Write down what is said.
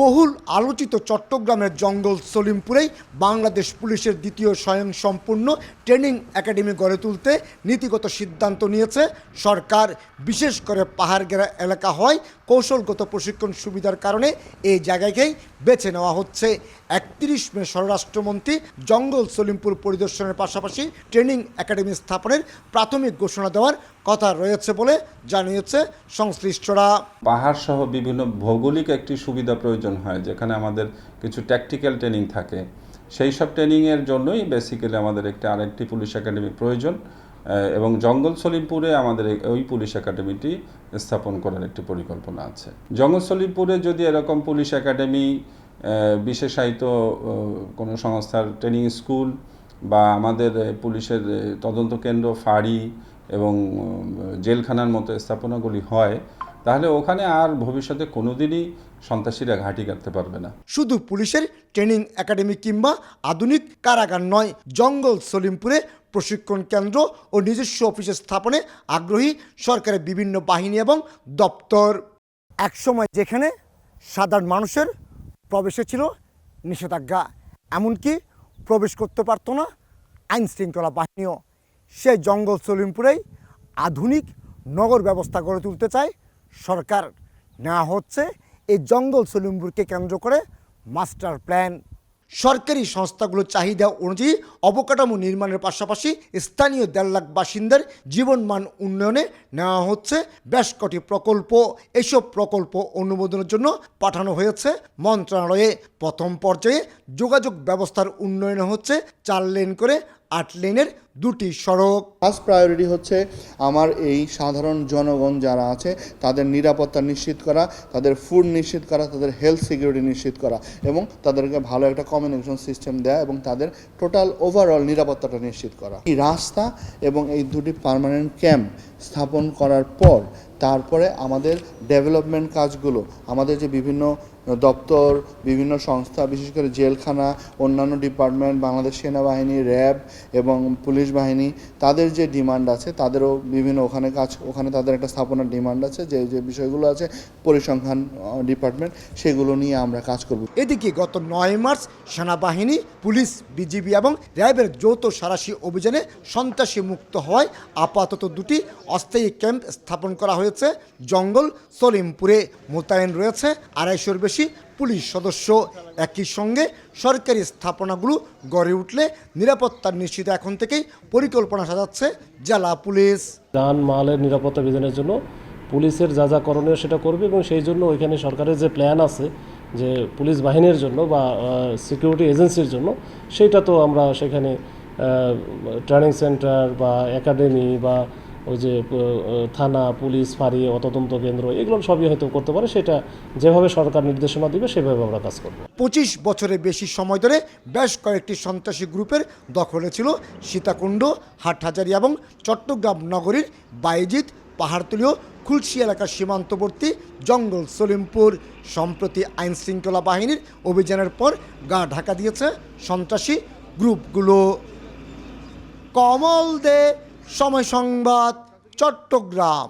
বহুল আলোচিত চট্টগ্রামের জঙ্গল সলিমপুরেই বাংলাদেশ পুলিশের দ্বিতীয় স্বয়ংসম্পূর্ণ ট্রেনিং একাডেমি গড়ে তুলতে নীতিগত সিদ্ধান্ত নিয়েছে সরকার। বিশেষ করে পাহাড়গেরা এলাকা হয় কৌশলগত প্রশিক্ষণ সুবিধার কারণে এই জায়গাকেই বেছে নেওয়া হচ্ছে। 31 মে স্বরাষ্ট্রমন্ত্রী জঙ্গল সলিমপুর পরিদর্শনের পাশাপাশি ট্রেনিং একাডেমি স্থাপনের প্রাথমিক ঘোষণা দেওয়ার কথা রয়েছে বলে জানিয়েছে সংশ্লিষ্টরা। পাহাড় সহ বিভিন্ন ভৌগোলিক একটি সুবিধা প্রয়োজন হয়, যেখানে আমাদের কিছু ট্যাকটিক্যাল ট্রেনিং থাকে। সেই সব ট্রেনিংয়ের জন্যই বেসিক্যালি আমাদের আরেকটি পুলিশ একাডেমি প্রয়োজন এবং জঙ্গল সলিমপুরে আমাদের ওই পুলিশ একাডেমিটি স্থাপন করার একটি পরিকল্পনা আছে। জঙ্গল সলিমপুরে যদি এরকম পুলিশ একাডেমি, বিশেষায়িত কোনো সংস্থার ট্রেনিং স্কুল বা আমাদের পুলিশের তদন্ত কেন্দ্র, ফাঁড়ি এবং জেলখানার মতো স্থাপনাগুলি হয়, তাহলে ওখানে আর ভবিষ্যতে কোনোদিনই সন্ত্রাসীরা ঘাঁটি কাটতে পারবে না। শুধু পুলিশের ট্রেনিং একাডেমি কিংবা আধুনিক কারাগার নয়, জঙ্গল সলিমপুরে প্রশিক্ষণ কেন্দ্র ও নিজস্ব অফিস স্থাপনে আগ্রহী সরকারের বিভিন্ন বাহিনী এবং দপ্তর। একসময় যেখানে সাধারণ মানুষের প্রবেশে ছিল নিষেধাজ্ঞা, এমনকি প্রবেশ করতে পারত না আইন শৃঙ্খলা বাহিনীও, সেই জঙ্গল সলিমপুরেই আধুনিক নগর ব্যবস্থা গড়ে তুলতে চায় সরকার। নেওয়া হচ্ছে এই জঙ্গল সলিমপুরকে কেন্দ্র করে মাস্টার প্ল্যান। সরকারি সংস্থাগুলোর চাহিদা অনুযায়ী অবকাঠামো নির্মাণের পাশাপাশি স্থানীয় 1.5 লাখ বাসিন্দার জীবনমান উন্নয়নে নেওয়া হচ্ছে বেশ কটি প্রকল্প। এসব প্রকল্প অনুমোদনের জন্য পাঠানো হয়েছে মন্ত্রণালয়ে। প্রথম পর্যায়ে যোগাযোগ ব্যবস্থার উন্নয়নে হচ্ছে 4 লেন করে 8 লেনের 2টি সড়ক। ফার্স্ট প্রায়োরিটি হচ্ছে আমার এই সাধারণ জনগণ যারা আছে তাদের নিরাপত্তা নিশ্চিত করা, তাদের ফুড নিশ্চিত করা, তাদের হেলথ সিকিউরিটি নিশ্চিত করা এবং তাদেরকে ভালো একটা কমিউনিকেশন সিস্টেম দেওয়া এবং তাদের টোটাল ওভারঅল নিরাপত্তাটা নিশ্চিত করা। এই রাস্তা এবং এই 2টি পার্মানেন্ট ক্যাম্প স্থাপন করার পর তারপরে আমাদের ডেভেলপমেন্ট কাজগুলো, আমাদের যে বিভিন্ন দপ্তর, বিভিন্ন সংস্থা, বিশেষ করে জেলখানা, অন্যান্য ডিপার্টমেন্ট, বাংলাদেশ সেনাবাহিনী, র্যাব এবং পুলিশ বাহিনী, তাদের যে ডিমান্ড আছে, তাদেরও বিভিন্ন ওখানে তাদের একটা স্থাপনার ডিমান্ড আছে, যে বিষয়গুলো আছে পরিসংখ্যান ডিপার্টমেন্ট, সেগুলো নিয়ে আমরা কাজ করব। এদিকে গত 9 মার্চ সেনাবাহিনী, পুলিশ, বিজিবি এবং র্যাবের যৌথ সাঁড়াশি অভিযানে সন্ত্রাসী মুক্ত হওয়ায় আপাতত 2টি অস্থায়ী ক্যাম্প স্থাপন করা হয়েছে জঙ্গল সলিমপুরে। মোতায়েন রয়েছে 250-এর বেশি পুলিশ সদস্য। একই সঙ্গে সরকারি স্থাপনাগুলো গড়ে উঠলে নিরাপত্তার নিশ্চিত এখন থেকেই পরিকল্পনা সাজাচ্ছে জেলা পুলিশ। যান মালের নিরাপত্তা বিধানের জন্য পুলিশের যা যা করণীয় সেটা করবে এবং সেই জন্য ওইখানে সরকারের যে প্ল্যান আছে যে পুলিশ বাহিনীর জন্য বা সিকিউরিটি এজেন্সির জন্য, সেইটা তো আমরা সেখানে ট্রেনিং সেন্টার বা একাডেমি বা ওই যে থানা, পুলিশ, ফাঁড়ি, তদন্ত কেন্দ্র, এগুলো সবই হয়তো করতে পারে। সেটা যেভাবে সরকার নির্দেশনা দিবে সেভাবে আমরা কাজ করব। 25 বছরের বেশি সময় ধরে বেশ কয়েকটি সন্ত্রাসী গ্রুপের দখলে ছিল সীতাকুণ্ড, হাটহাজারী এবং চট্টগ্রাম নগরীর বাইজিৎ, পাহাড়তলীয়, খুলশী এলাকার সীমান্তবর্তী জঙ্গল সলিমপুর। সম্প্রতি আইন শৃঙ্খলা বাহিনীর অভিযানের পর গা ঢাকা দিয়েছে সন্ত্রাসী গ্রুপগুলো। কমল দে, সময় সংবাদ, চট্টগ্রাম।